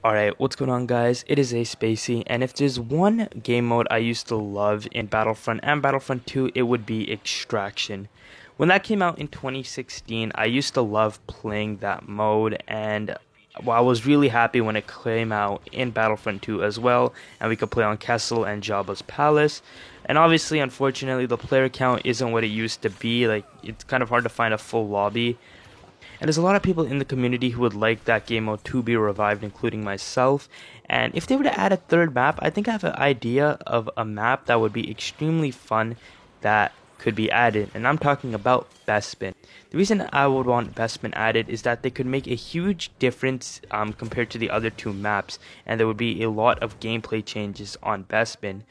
Alright, what's going on guys? It is Ace Spacey, and if there's one game mode I used to love in Battlefront and Battlefront 2, it would be Extraction. When that came out in 2016, I used to love playing that mode, and I was really happy when it came out in Battlefront 2 as well, and we could play on Kessel and Jabba's Palace. And obviously, unfortunately, the player count isn't what it used to be. Like, it's kind of hard to find a full lobby. And there's a lot of people in the community who would like that game mode to be revived, including myself. And if they were to add a third map, I think I have an idea of a map that would be extremely fun that could be added. And I'm talking about Bespin. The reason I would want Bespin added is that they could make a huge difference compared to the other two maps. And there would be a lot of gameplay changes on Bespin.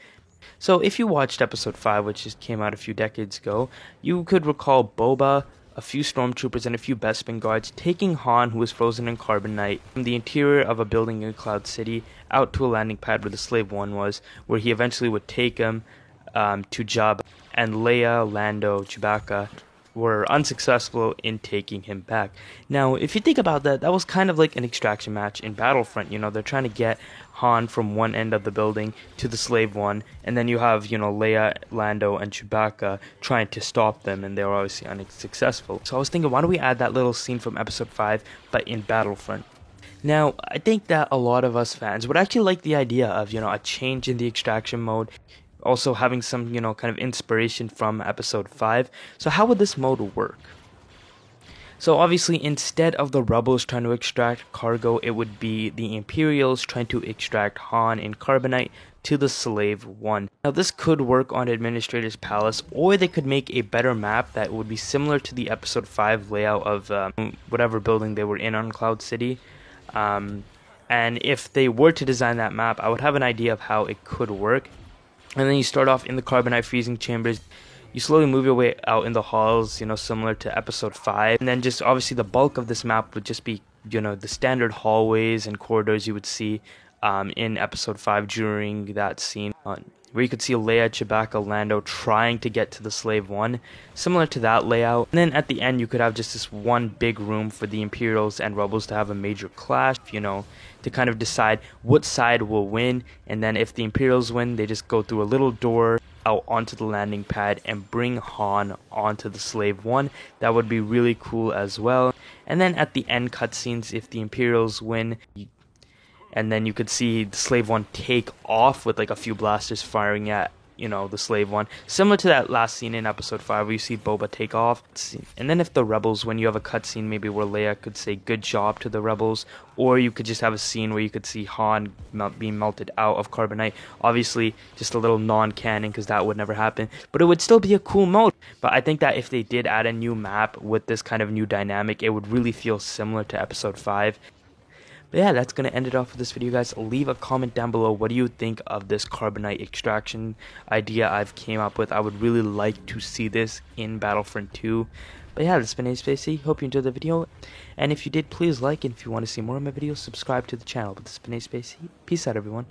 So if you watched episode 5, which just came out a few decades ago, you could recall Boba, a few stormtroopers, and a few Bespin guards taking Han, who was frozen in carbonite, from the interior of a building in Cloud City out to a landing pad where the Slave One was, where he eventually would take him to Jabba. And Leia, Lando, Chewbacca were unsuccessful in taking him back. Now, if you think about that, that was kind of like an extraction match in Battlefront. You know, they're trying to get Han from one end of the building to the Slave One, and then you have, you know, Leia, Lando, and Chewbacca trying to stop them, and they were obviously unsuccessful. So I was thinking, why don't we add that little scene from Episode 5, but in Battlefront? Now, I think that a lot of us fans would actually like the idea of, you know, a change in the extraction mode, also having some, you know, kind of inspiration from episode 5. So how would this mode work? So obviously, instead of the rebels trying to extract cargo, it would be the Imperials trying to extract Han in carbonite to the Slave One. Now this could work on Administrator's Palace, or they could make a better map that would be similar to the episode 5 layout of whatever building they were in on Cloud City. And if they were to design that map, I would have an idea of how it could work. And then you start off in the carbonite freezing chambers. You slowly move your way out in the halls, you know, similar to episode 5. And then just obviously the bulk of this map would just be, you know, the standard hallways and corridors you would see in episode 5 during that scene. Where you could see Leia, Chewbacca, Lando trying to get to the Slave One, similar to that layout. And then at the end, you could have just this one big room for the Imperials and Rebels to have a major clash, you know, to kind of decide what side will win. And then if the Imperials win, they just go through a little door out onto the landing pad and bring Han onto the Slave One. That would be really cool as well. And then at the end cutscenes, if the Imperials win, and then you could see the Slave One take off with like a few blasters firing at, you know, the Slave One. Similar to that last scene in episode 5 where you see Boba take off. And then if the Rebels win, you have a cutscene maybe where Leia could say good job to the Rebels. Or you could just have a scene where you could see Han being melted out of carbonite. Obviously, just a little non-canon because that would never happen. But it would still be a cool mode. But I think that if they did add a new map with this kind of new dynamic, it would really feel similar to episode 5. But yeah, that's going to end it off for this video, guys. Leave a comment down below. What do you think of this carbonite extraction idea I've came up with? I would really like to see this in Battlefront 2. But yeah, this has been Ace Spacey. Hope you enjoyed the video. And if you did, please like. And if you want to see more of my videos, subscribe to the channel. But this has been Ace Spacey. Peace out, everyone.